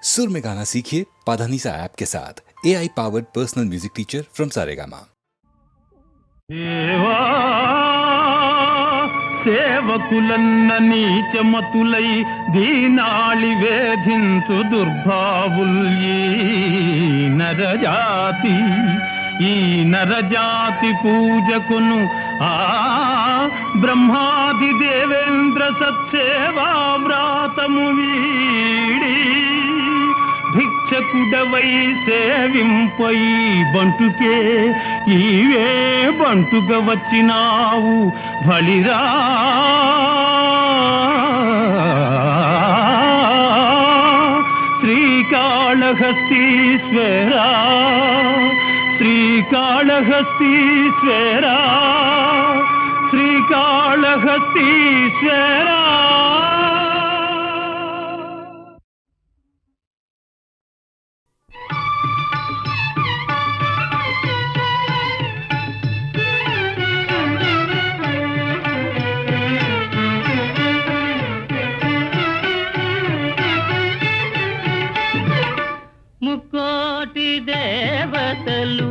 सुर में गाना सीखिए पाधानीसा ऐप के साथ। AI powered personal music teacher from Saregama. సేవకులన్న నీచమతులై దీనాళి వేధించు దుర్భావుల్యీ నరజాతి ఈ నరజాతి పూజకును ఆ బ్రహ్మాది దేవేంద్ర సత్సేవా వ్రాతము వీడి భిక్షకుడవై సేవింపై బంటుకే ఈవే బంటుగా వచ్చినావు బలిరా శ్రీకాళహస్తీశ్వరా శ్రీకాళహస్తీశ్వరా శ్రీకాళహస్తీశ్వరా. ముక్కోటి దేవతలు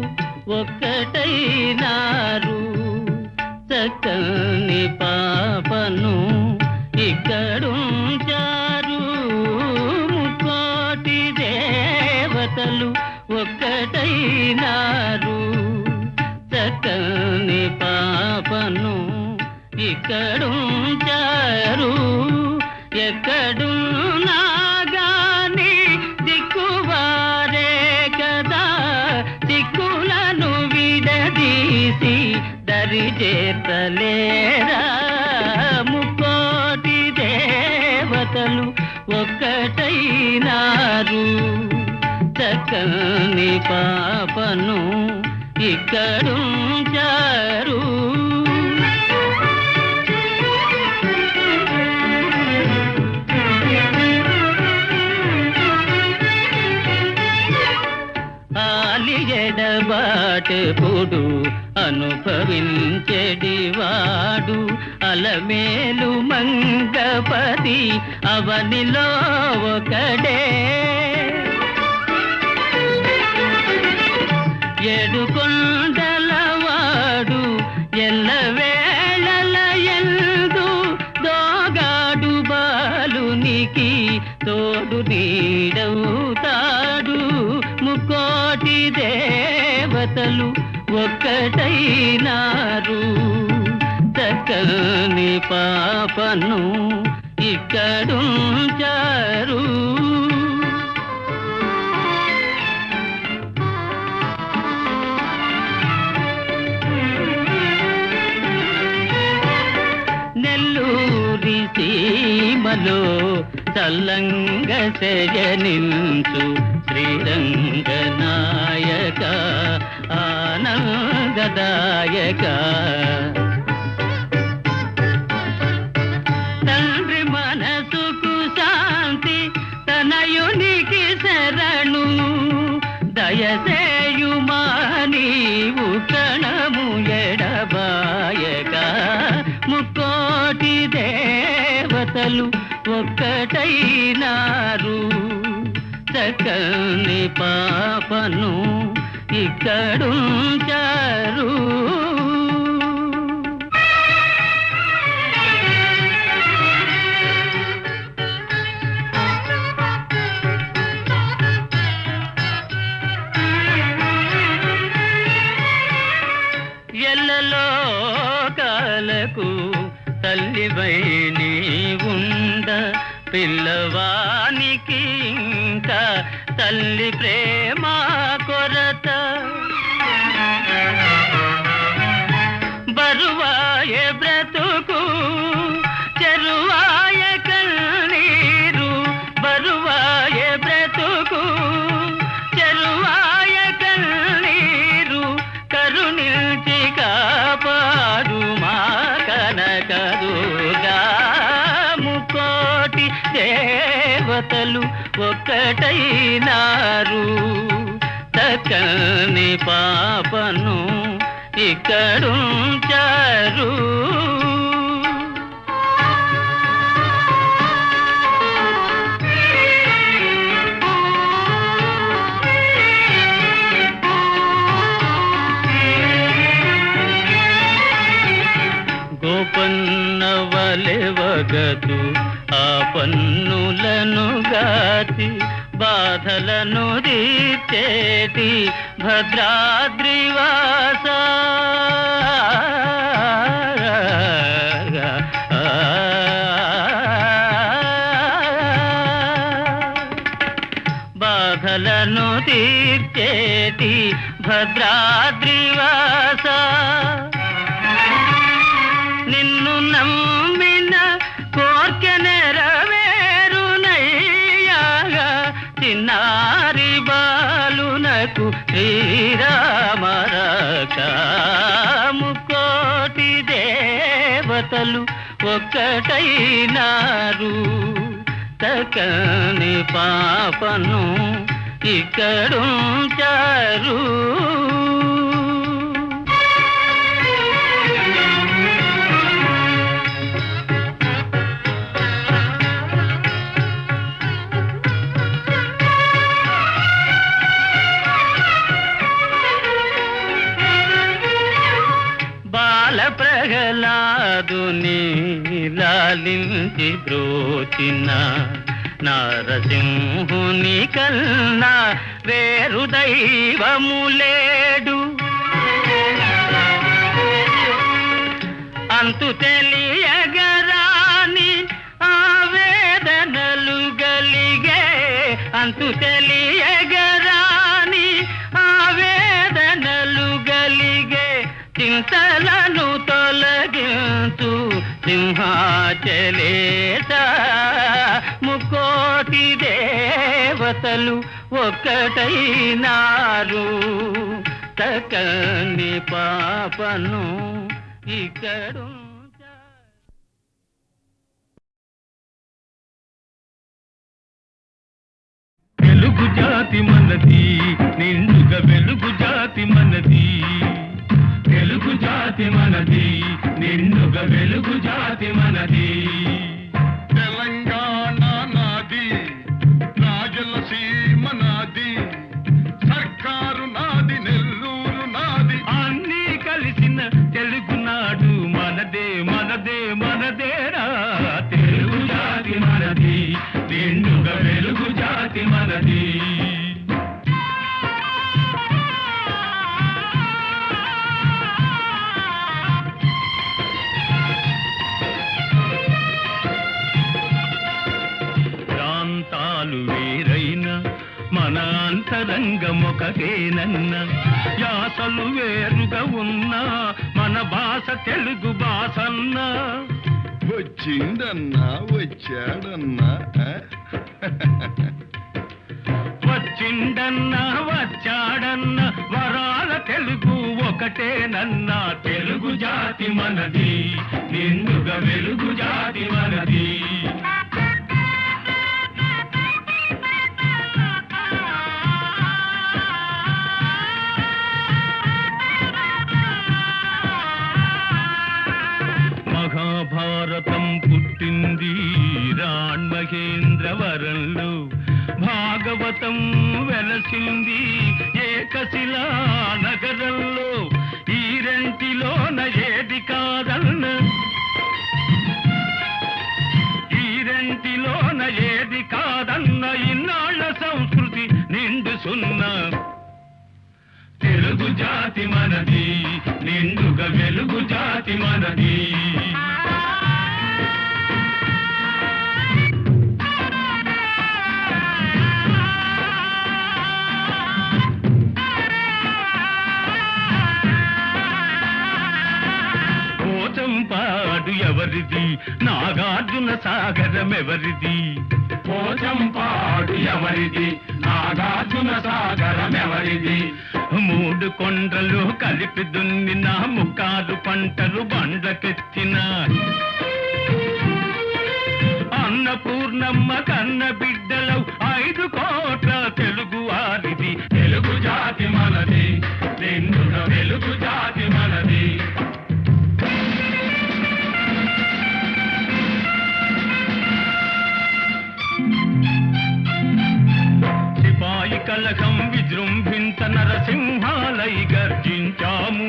ఒక్కటైనారు, చక్కని పాపను ఇక్కడుంచారు. ముక్కోటి దేవతలు ఒక్కటైనారు, చక్కని పాపను ఇక్కడుంచారు. ఎక్కడున్నా గాని దిక్కువారే కదా, దిక్కులను విడదీసి దరి చేతలేరా. ముక్కోటి దేవతలు ఒక్కటైనారు, చక్కని పాపను ఇక్కడుంచారు. ఎడబాటెప్పుడు అనుభవించెడివాడు అలమేలు మంగపతి అవనిలో ఒకడే. ఏడుకొండలవాడు ఎల్లవేళల యందు దోగాడు బాలునికి తోడు నీడవుతాడు. ముక్కోటి దేవతలు ఒక్కటైనారు, చక్కని పాపను ఇక్కడుంచారు. నెల్లూరి సీమలో చల్లంగ శయనించు శ్రీరంగనాయక ఆనందదాయక. తండ్రి మనసుకు శాంతి తనయునికి శరణు, దయసేయుమా నీవు కణము ఎడబాయక. ముక్కోటి దేవతలు ఒక్కటైనారు, చక్కని పాపను ఇక్కడుంచారు. ఎల్లలోకాలకు తల్లివై నీవుండ, పిల్లవానికి ఇంకా తల్లి ప్రేమ కొరత. బరువాయే బ్రతుకు చెరువాయ కన్నీరు, బరువాయే బ్రతుకు చెరువాయ కన్నీరు. కరుణించి కాపాడు మా కనకదుర్గా. ముక్కోటి దేవతలు ఒక్కటైనారు, చక్కని పాపను ఇక్కడుంచారు. ఎరుగదు ఆ పన్నులను గాచి బాధలను తీర్చేటి భద్రాద్రివాస బాధలను తీర్చేటి భద్రాద్రివాస నిన్ను నమ్మిన కోర్కె నెరవేరునయ్యాగా చిన్నారి బాలునకు శ్రీరామ రక్ష ముకోటి దేవతలు ఒక్కటైనారు తకని పాపను ఇక్కడుంచారు ప్రహ్లాదుని లాలించి బ్రోచిన నారసింహుని కన్నా వేరు దైవము లేడు అంతు తెలియగరాని ఆవేదనలు గలిగే అంతు తెలియగరాని ఆవేదనలు గలిగే చింతలను తొలగించు సింహాచలేశ ముకోటి దేవతలు ఒక్కటైనారు తకని పాపను ఇక్కడు తెలుగు జాతి మనది నిండుగా వెలుగు జాతి మనది తెలుగు జాతి మనది నిండుగా వెలుగు జాతి మనది తెలంగాణ నాది రాజలసీమ నాది సర్కారు నాది నెల్లూరు నాది అన్నీ కలిసిన తెలుగునాడు మనదే మనదే మనదేరా తెలుగు జాతి మనది నిండుగా వెలుగు జాతి మనది మన అంతరంగమొకటేనన్న యాసలు వేరుగా ఉన్నా మన భాష తెలుగు భాషన్నా వచ్చిందన్నా వచ్చాడన్నా వచ్చిండన్నా వచ్చాడన్నా వరాల తెలుగు ఒకటేనన్నా తెలుగు జాతి మనది నిండుగా వెలుగు జాతి మనది మహాభారతం పుట్టింది రాణ్మహేంద్రవరంలో భాగవతం వెలసింది ఏకశిలా నగరంలో ఈ రెంటిలోన ఏది కాదన్న ఈ రెంటిలోన ఏది కాదన్న ఇన్నాళ్ళ సంస్కృతి నిండు సున్నా తెలుగు జాతి మనది నిండుగా వెలుగు జాతి మనది పోచంపాడు ఎవరిది నాగార్జున సాగరం ఎవరిది పోచంపాడు ఎవరిది నాగార్జున సాగరం ఎవరిది మూడు కొండలు కలిపి దున్నిన ముక్కారు పంటలు బండ్లకెత్తిన అన్నపూర్ణమ్మ కన్న బిడ్డలు 5 కోట్ల తెలుగు వారిది తెలుగు జాతి మనది నిండుగా వెలుగు జాతి మనది సిపాయి కలకం విజృంభింత నరసింహాలై గర్జించాము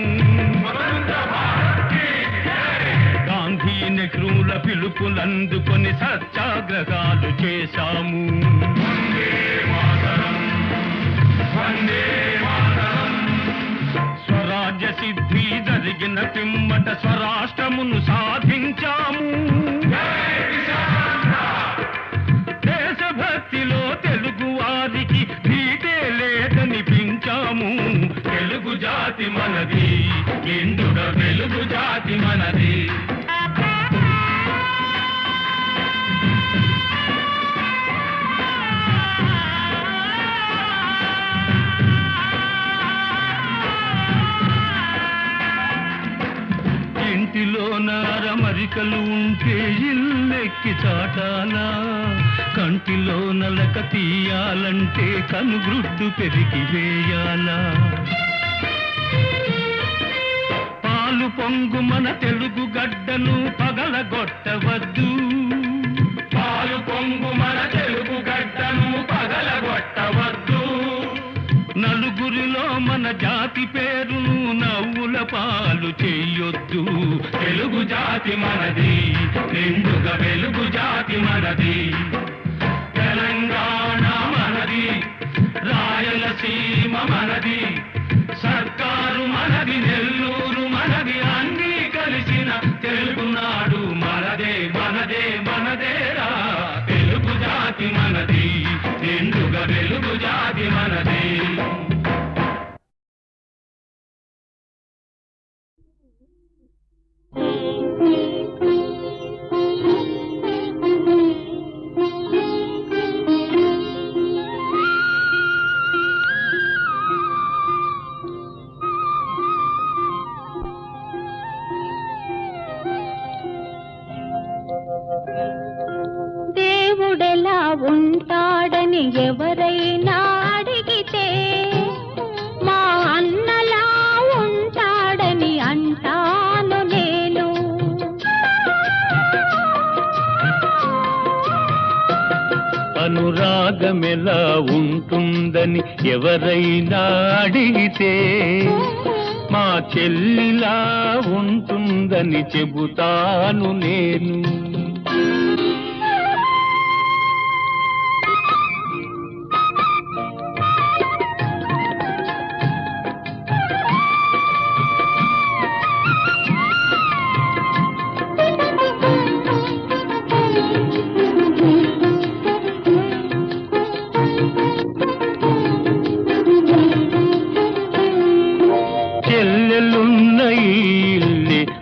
గాంధీ నెహ్రూల శత్రువుల పిలుపులందుకొని సత్యాగ్రహాలు చేశాము. వందే మాతరం, వందే మాతరం. స్వరాజ్య సిద్ధి జరిగిన పిమ్మట స్వరాష్ట్రమును సాధించాము. దేశభక్తిలో తెలుగు వారికి భీతే లేదనిపించాము. తెలుగు జాతి మనది, నిండుగ వెలుగు జాతి మనది. ఇంటిలో నారమరికలు ఉంటే ఇల్లెక్కి చాటాలా, కంటిలో నలక తీయాలంటే కనుగ్రుడ్డు పెరిగి వేయాలా. పాలు పొంగు మన తెలుగు గడ్డను పగలగొట్టవద్దు, పాలు పొంగు మన తెలుగు గడ్డను పగలగొట్టవద్దు. నలుగురిలో మన జాతి పేరును నవ్వుల పాలు చేయొద్దు. తెలుగు జాతి మనది, నిండుగా వెలుగు జాతి మనది. తెలంగాణ మనది, రాయలసీమ మనది, సర్కారు మనది, నెల్లూరు మనది, అన్నీ కలిసిన తెలుగునాడు మనదే, మనదే, మనదేరా. తెలుగు జాతి మనది, నిండుగా వెలుగు జాతి మనది. దేవుడెలా ఉంటాడని ఎవరైనా అడిగితే మా అన్నలా ఉంటాడని అంటాను నేను. అనురాగమెలా ఉంటుందని ఎవరైనా అడిగితే మా చెల్లిలా ఉంటుందని చెబుతాను నేను.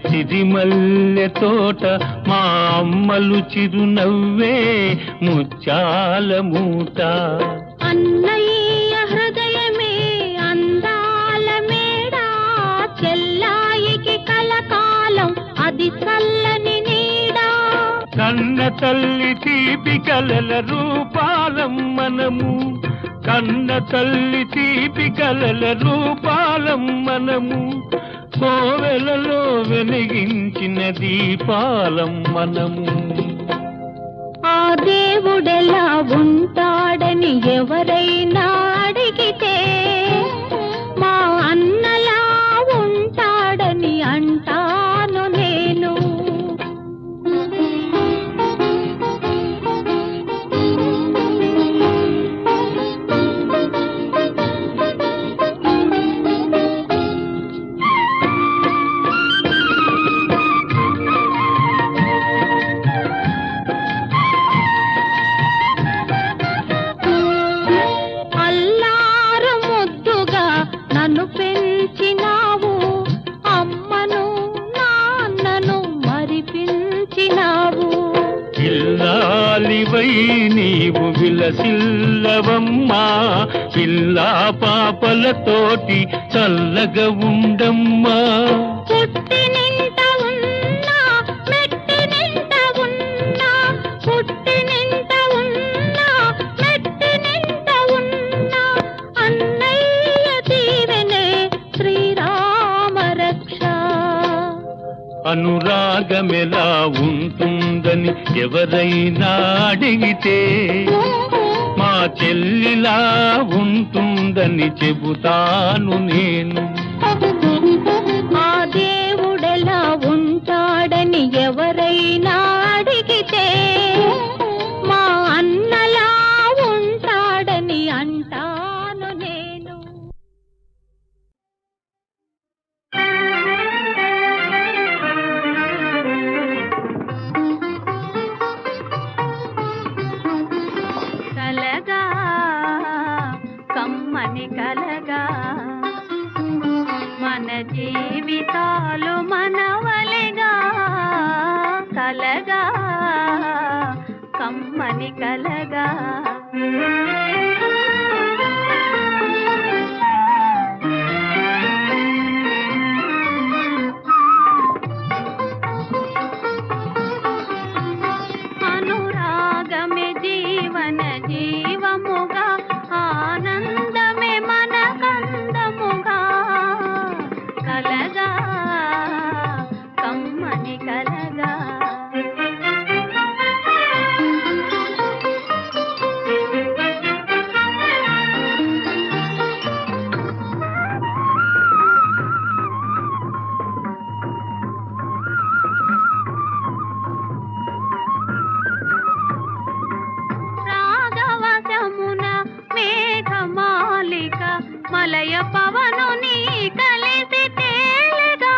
సిరిమల్లె తోట మా అమ్మలు చిరునవ్వే ముత్యాల మూట. అన్నయ్య హృదయమే అందాల మేడ, చెల్లాయికి కలకాలం అది చల్లని నీడ. కన్న తల్లి తీపి కలల రూపాలం మనము, కన్న తల్లి తీపి కలల రూపాలం మనము. కోవెలలో వెలిగించిన దీపాలం మనము. ఆ దేవుడెలా ఉంటాడని ఎవరైనా అడిగితే మా అన్నలా ఉంటాడని అంటాను నేను. ఇల్లాలివై నీవు విలసిల్లవమ్మా, పిల్లా పాపలతోటి చల్లగా ఉండమ్మా. పుట్టినింట ఉన్నా మెట్టినింట ఉన్నా, పుట్టినింట ఉన్నా మెట్టినింట ఉన్నా, అన్నయ్య దీవెనే శ్రీరామ రక్ష. అనురాగమెలా ఉంటుందని ఎవరైనా అడిగితే మా చెల్లిలా ఉంటుందని చెబుతాను నేను. ఆ దేవుడెలా ఉంటాడని ఉంటాడని ఎవరైనా అడిగితే మా అన్నలా ఉంటాడని అంటాను నేను. కలగా కమ్మని కలగా మన జీవితాలు మనవలెగా కలగా కమ్మని కలగా. అనురాగమే జీవన జీవముగా ఆనందమే మన కందముగా కలగా కమ్మని కలగా. రాగవశమున మేఘమాలిక మలయ పవనుని కలిసి తేలగా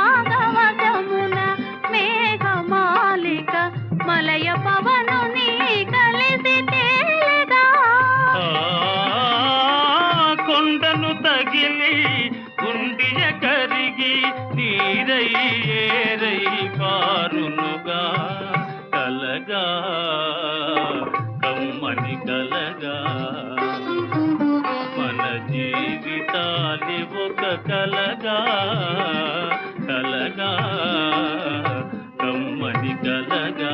రాగవశమున మేఘమాలిక మలయ పవనుని కలిసి తేలగా. కొండను తగిలి గుండియ కరిగి నీరై ఏరై పారునుగా కలగా కమ్మని కలగా. మన జీవితాలి ఒక కలగా కలగా కమ్మని కలగా.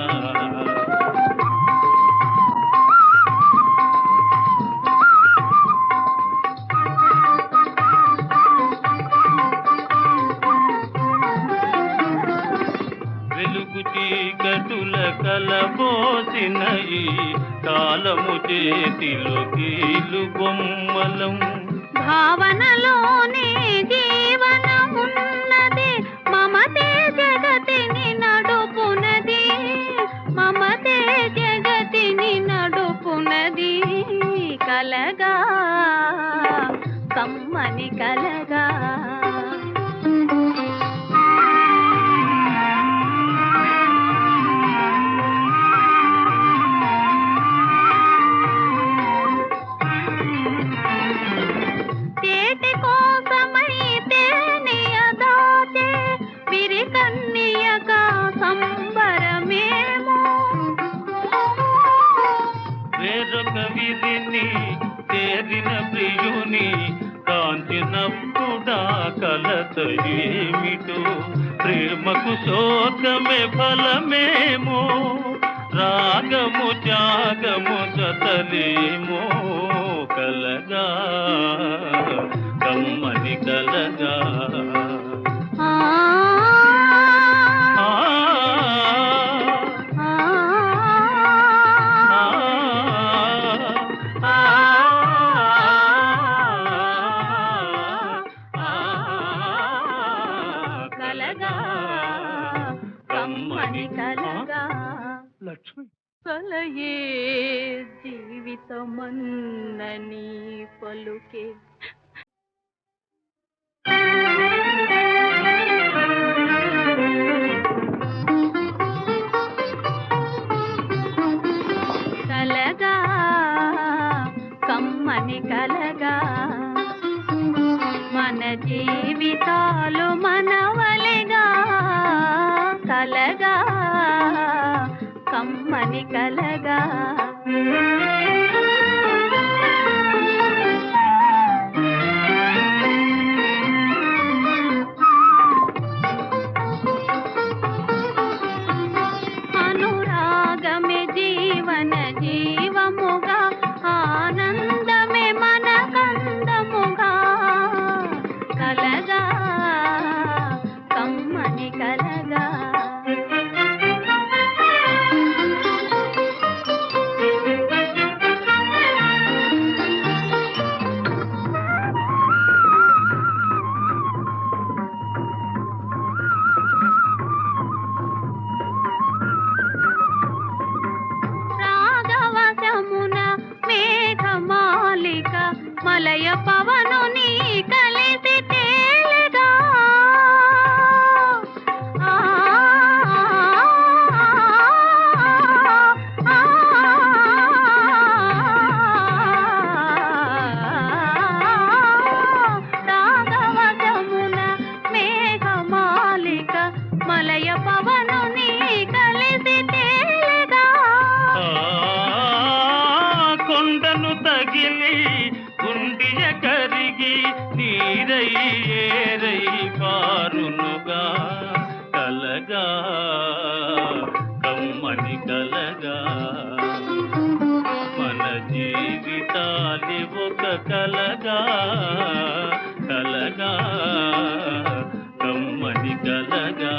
వెలుగు చీకటుల కలబోసిన ఈ కాలము చేతిలో కీలు బొమ్మలం. భావనలోనే జీవనమున్నది మమతే జగతిని నడుపునది మమతే జగతిని నడుపునది కలగా కమ్మని కలగా. తేటి కోసమైతే నియదాచే విరికన్నియక సంబరమేమో వేరొక విధిని చేరిన ప్రియుని కాంచినప్పుడా కలత ఏమిటో ప్రేమకు శోకమే ఫలమేమో రాగము త్యాగము జతలేమో కలగా కమ్మని కలగా. ఆ ఆ ఆ కలగా కమ్మని కలగా. లక్ష్మి కలయే జీవితమన్నని పలుకే కలగా కమ్మని కలగా. మన జీవితాలు మనవలెగా కలగా కమ్మని కలగా. అనురాగమే జీవన జీవముగా ఆనందమే మన కందముగా కలగా కమ్మని కలగా. పవనుని కలిసి తేలిగా ఆ, రాగవశమున మేఘమాలిక మలయ పవనుని కలిసి తేలిగా కొండను తగిలి గుండియ కరిగి నీరై ఏరై పారునుగా కలగా కమ్మని కలగా మన జీవితాలి ఒక కలగా కలగా కమ్మని కలగా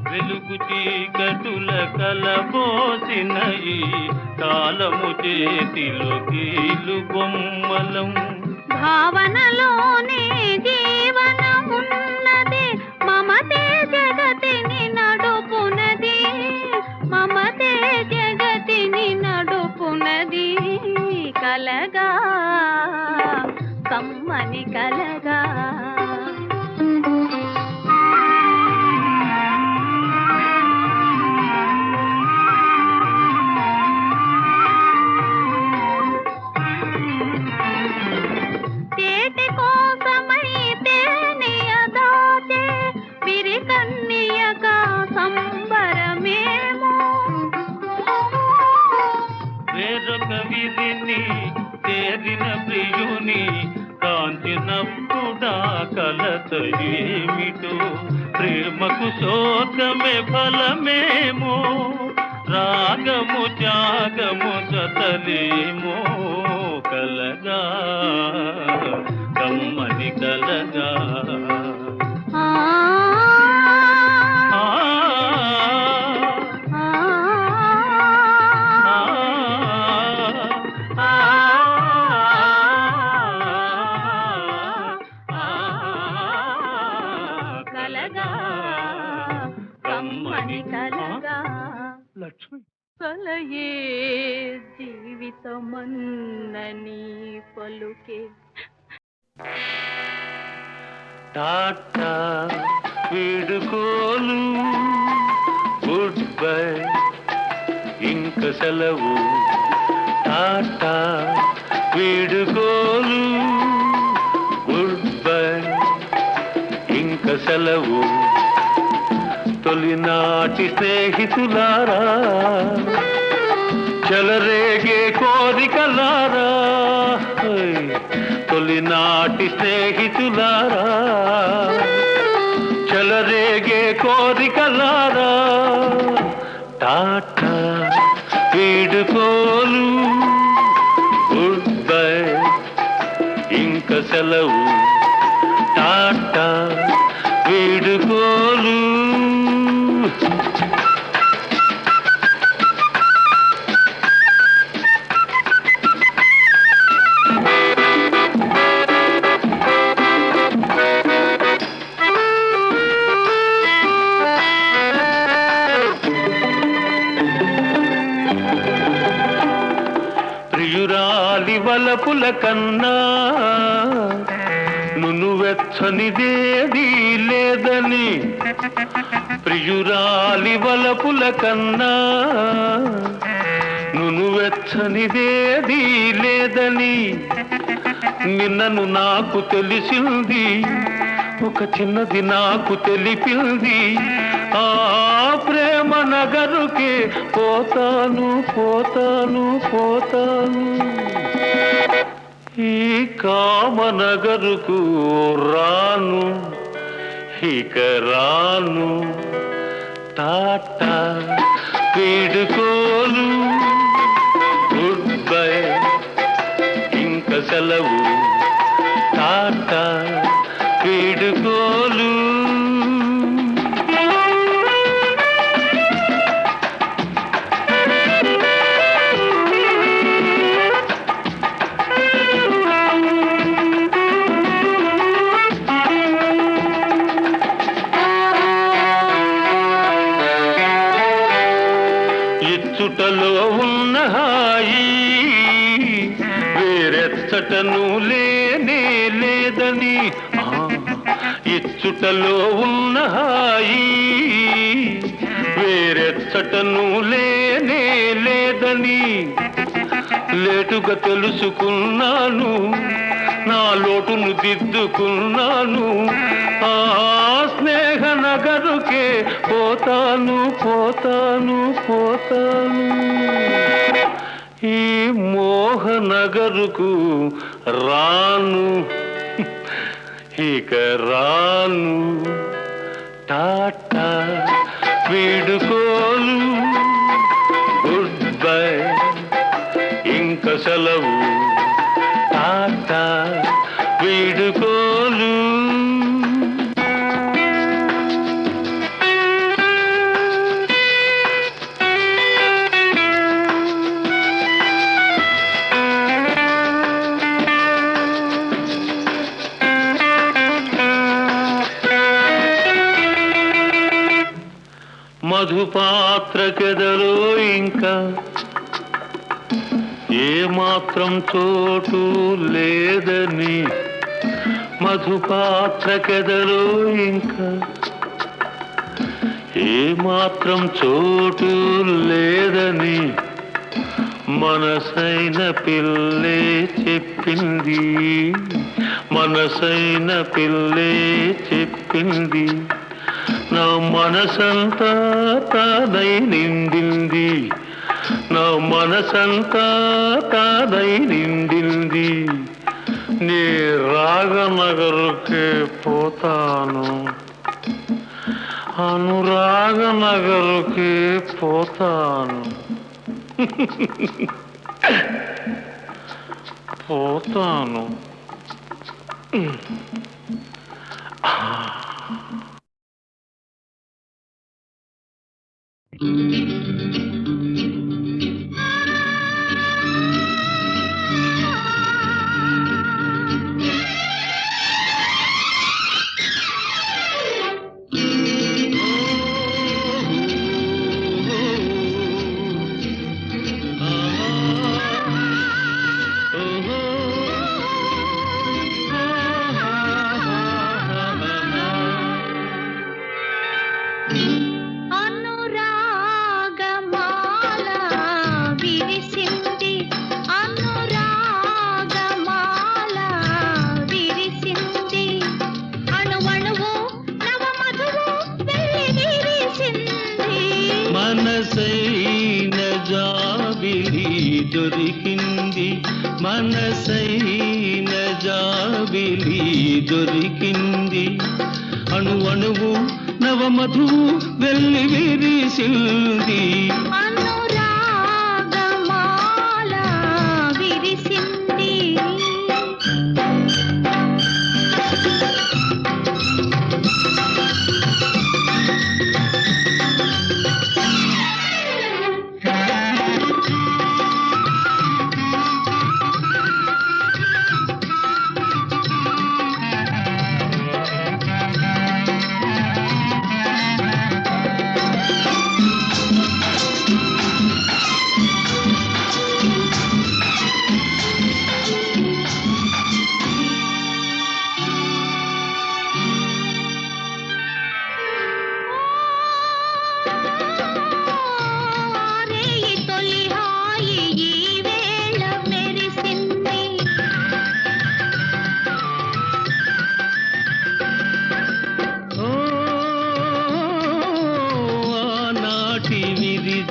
వెలుగు చీకటుల కలబోసిన ఈ కాలము చేతిలో కీలు బొమ్మలం భావనలోనే జీవనమున్నది మమతే జగతిని నడుపునది మమతే జగతిని నడుపునది కలగా కమ్మని కలగా తేటి కోసమై తేనియదాచే విరికన్నియక సంబరమేమో వేరొక విధిని తేరిన ప్రియుని కాంచినప్పుడా కలత ఏమిటో ప్రేమకు శోకమే ఫలమేమో రాగము త్యాగము జతలేమో కలగా కమ్మని కలగా ఆ ఆ, ఆ, ఆ, కలగా కమ్మని కలగా లక్ష్మి కలయే జీవితమన్నని పలుకే టాటా వీడుకోలు గుడ్ బై ఇంక సెలవు టాటా వీడుకోలు గుడ్ బై ఇంక సెలవు తొలినాటి స్నేహితులారా చెలరేగే కోరికలారా తొలినాటి స్నేహితులారా చెలరేగే కోరికలారా టాటా వీడుకోలు గుడ్ బై ఇంక సెలవు టాటా వీడుకోలు ప్రియురాలి వలపుల కన్నా నును వెచ్చనిదేది లేదని ప్రియురాలి వలపుల కన్నా నును వెచ్చనిదేది లేదని నిన్నను నాకు తెలిసింది ఒక చిన్నది నాకు తెలిపింది ఆ ప్రేమ నగరుకే పోతాను పోతాను పోతాను ఈ కామనగరుకు రాను ఇక రాను టాటా వీడుకోలు గుడ్ బై ఇంక సెలవు టాటా వీడుకోలు ఇచ్చుటలో ఉన్న హాయి వేరెచ్చటను లేనే లేదని. ఇచ్చుటలో ఉన్న హాయి వేరెచ్చటను లేనే లేదని లేటుగా తెలుసుకున్నాను, నా లోటును దిద్దుకున్నాను. ఆ స్నేహ నగరుకే పోతాను పోతాను పోతాను, ఈ మోహ నగరుకు రాను ఇక రాను. టాటా వీడుకోలు, గుడ్ బై ఇంక సెలవు. టాటా వీడుకోలు. మధుపాత్రకెదలో ఇంకా ఏమాత్రం చోటు లేదని, మధుపాత్రకెదలో ఇంకా ఏమాత్రం చోటు లేదని మనసైన పిల్లే చెప్పింది, మనసైన పిల్లే చెప్పింది. నా మనసంతా తానై నిండింది, నా మనసంతా తానై నిండింది. నీ రాగనగరుకే పోతాను, అనురాగనగరుకే పోతాను పోతాను. మనసైన జాబిలి దొరికింది, మనసైన జాబిలి దొరికింది. అణువణువు నవమధువు వెళ్ళి విరిసింది. అనురాగమాల విరిసింది.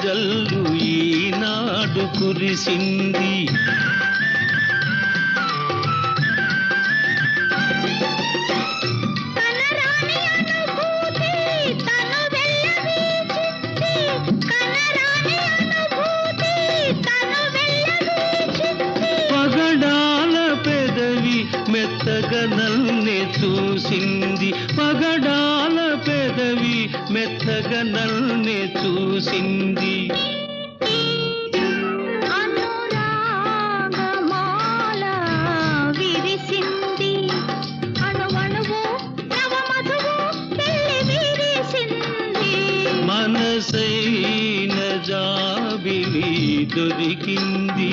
జల్లు ఈనాడు కురిసింది. పగడాల పెదవి మెత్తగా నన్నే చూసింది, పగడాల పెదవి మెత్తగా నన్నే చూసింది. అనురాగమాల విరిసింది. అణువణువు నవమధువు వెళ్ళి విరిసింది. మనసైన జాబిలి దొరికింది.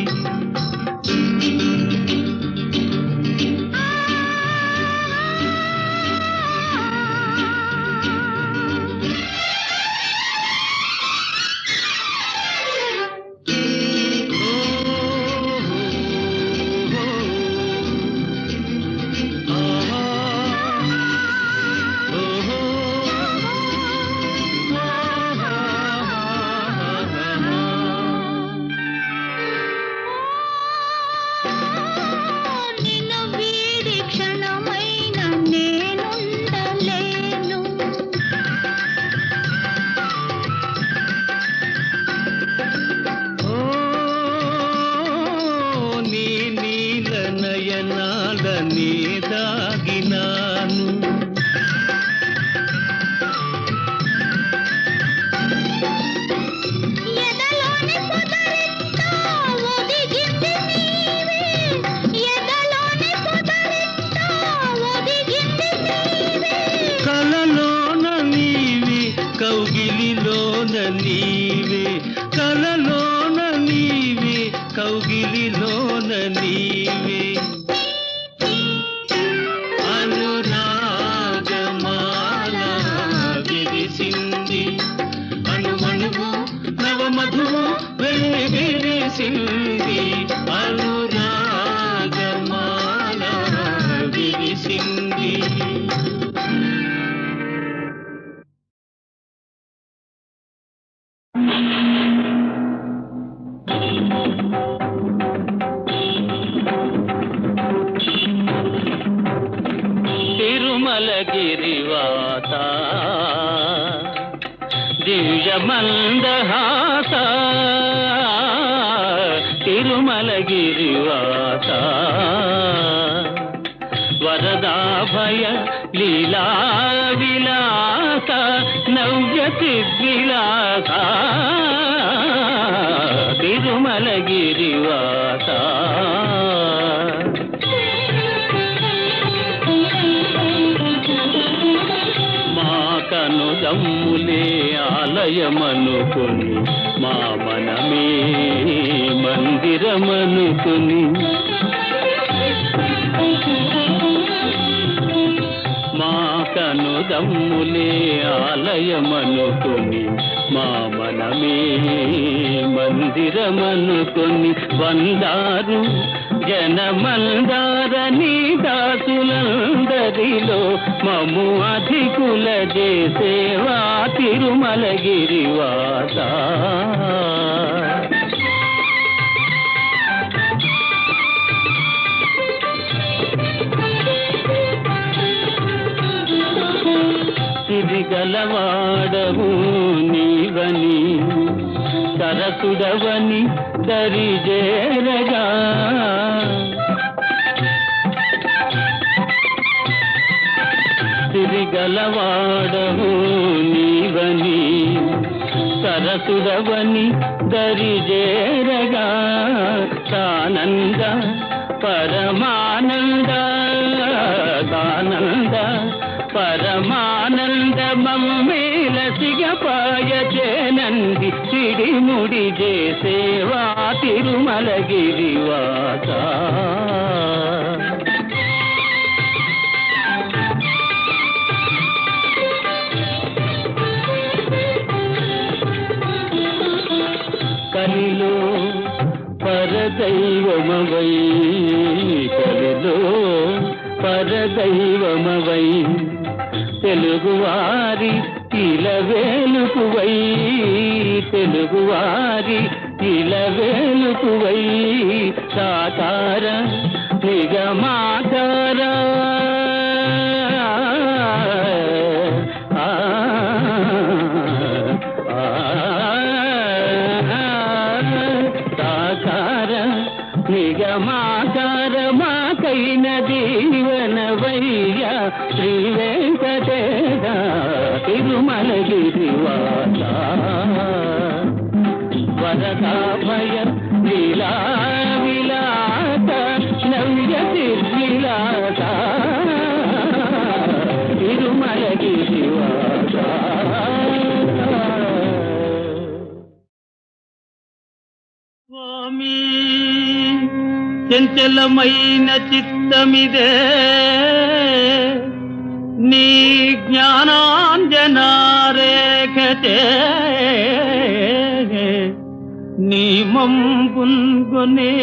నిన్ను వీడి క్షణమైన నేనుండలేను. ఓ నీ నీల నయనాల నీ దాగినాను. ఎదలోని పొదరింతా ఒదిగింది నీవే, ఎదలోని పొదరింతా ఒదిగింది నీవే. కలలోన నీవే కౌగిలిలోన నీవే, కలలోన నీవే కౌగిలిలోన నీవే. అనురాగమాల విరిసింది, అణువణువు నవమధువు వెలిగిరిసింది. అనురాగమాల విరిసింది. తిరుమలగిరివాత దివ్యమందహాస, తిరుమలగిరివాత వరదాభయ లీలా విలాస నవ్య సిద్విలాస, తిరుమలగిరివాత. మా కనుదమ్ములే ఆలయమనుకుని, మా మనమే మందిరమనుకుని, మా కనుదమ్ములే ఆలయమనుకుని, మా మనమే మందిరమనుకుని, వందారు జనమందారని దాసులందరిలో మము అధికుల చేసేవా తిరుమలగిరివాత. సిరిగలవాడవు నీవని, సరసుడవని దరిజేరగా, సిరిగలవాడవు నీవని, సరసుడవని దరిజేరగా, సానంద పరమానంద దానంద పరమానంద మమ్మేల సిగపాయ చేనంది, సిడిముడి చేసేవా తిరుమలగిరివాత. కలిలో పరదైవమవై, కలిలో పరదైవమవై, తెలుగువారి ఇలవేలుకువై, తెలుగువారి ఇలవేలుకువై, సాకార నిగమాకార సాకార నిగమాకార మాకైన దీవనవయ్య శ్రీ వెంకటేశ తిరుమలగిరివాత. వరదాభయ లీలా విలాస నవ్య సిద్విలాస తిరుమలగిరివాత. చంచలమైన చిత్తమిదే నీ జ్ఞానాంజనారేఖతే నీ మంపున్గొనే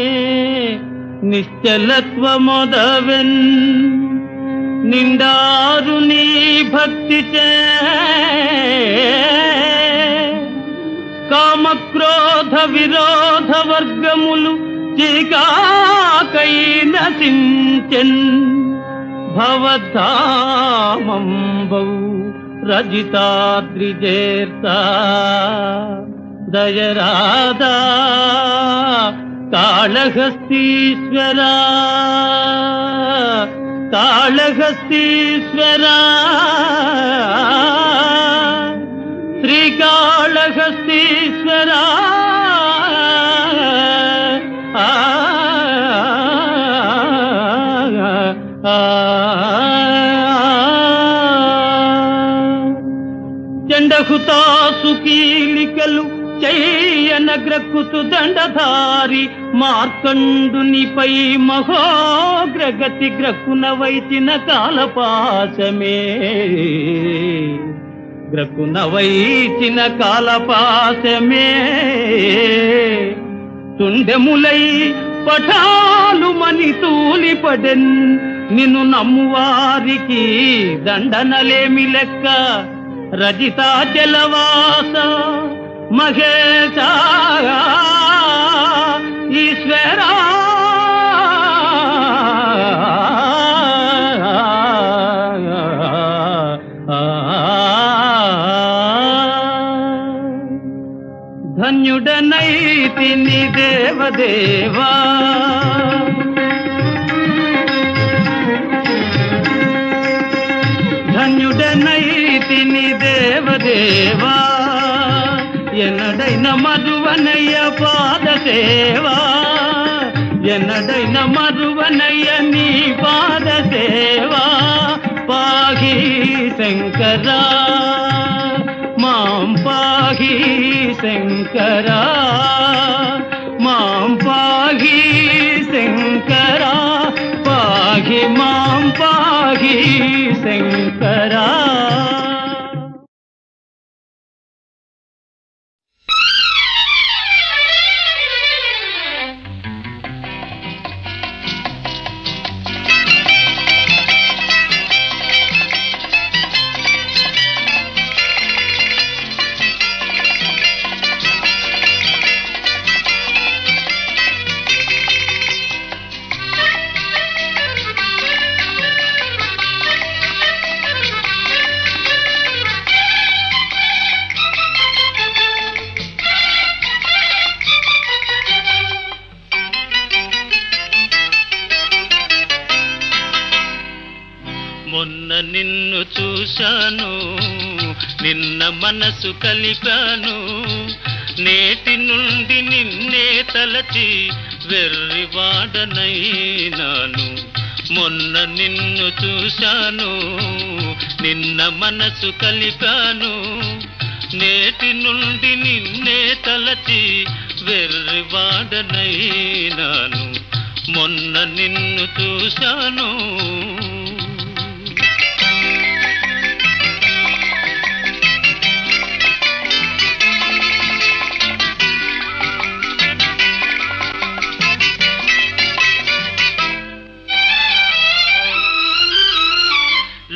నిశ్చలత్వమొదవెన్ నిండారు నీ భక్తిచే కామక్రోధ విరోధ వర్గములు చీకాకై నశించెన్ భవధామంబౌ రజితాద్రిజేర్తా దయరాదా కాళహస్తీశ్వరా కాళహస్తీశ్వరా శ్రీకాళహస్తీశ్వరా జండహుతాసు కీలికలు చెయ్యన గ్రక్కుతు దండధారి మార్కండునిపై మహోగ్రగతి గ్రక్కున వైచిన కాలపాశమే గ్రక్కున వైచిన కాలపాశమే తుండెములై పఠాలు మని తూలిపడెన్ నిన్ను నమ్మువారికి దండనలేమి లెక్క రజితాచలవాస మహేశ ఈశ్వరా ధన్యుడనైతిని దేవదేవా ధన్యుడనైతిని దేవదేవా ఎన్నడైన మరువనయ్య పాద సేవా ఎన్నడైన మరువనయ్య నీ పాద సేవా పాహి శంకరా మాం పాహి శంకరా మాం పాహి శంకరా పాహి మాం పాహి శంకరా. మొన్న నిన్ను చూశాను నిన్న మనసు కలిపాను నేటి నుండి నిన్నే తలచి వెర్రివాడనైనాను మొన్న నిన్ను చూశాను నిన్న మనసు కలిపాను నేటి నుండి నిన్నే తలచి వెర్రివాడనైనాను మొన్న నిన్ను చూశాను.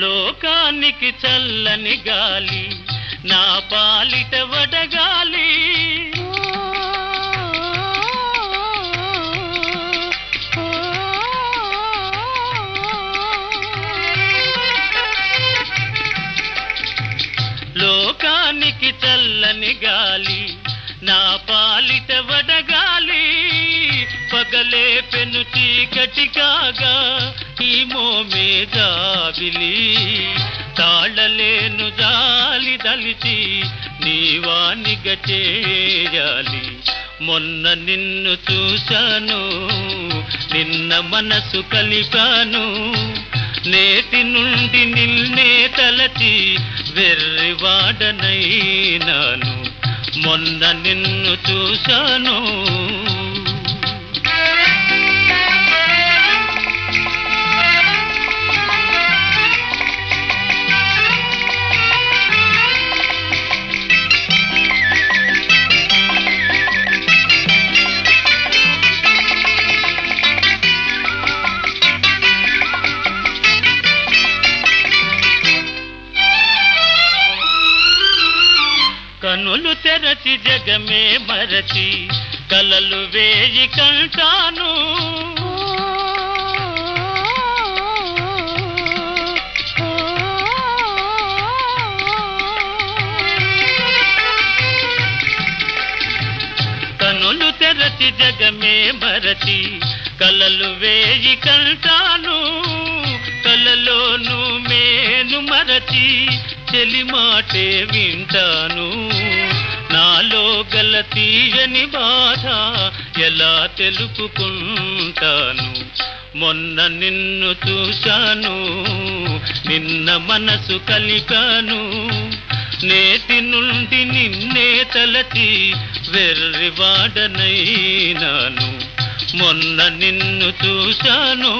లోకానికి చల్లని గాలి నా పాలిట వడగాలి లోకానికి చల్లని గాలి నా పాలిట వడగాలి పగలే పెను చీకటి కాగా ఈ మోమే జాబిలి తాళలేను జాలి దలిచి నీవానిగ చేయాలి మొన్న నిన్ను చూశాను నిన్న మనసు కలిపాను నేటి నుండి నిన్నే తలచి వెర్రివాడనైనాను మొన్న నిన్ను చూశాను. కనులు తెరచి జగమే మరచి కలలు వేయి కంటాను కనులు తెరచి జగమే మరచి కలలు వేయి కంటాను కలలోను మేను మరచి చెలిమాటే వింటాను నాలో గల తీయని బాధ ఎలా తెలుపుకుంటాను మొన్న నిన్ను చూశాను నిన్న మనసు కలిపాను నేటి నుండి నిన్నే తలచి వెర్రివాడనైనాను మొన్న నిన్ను చూశాను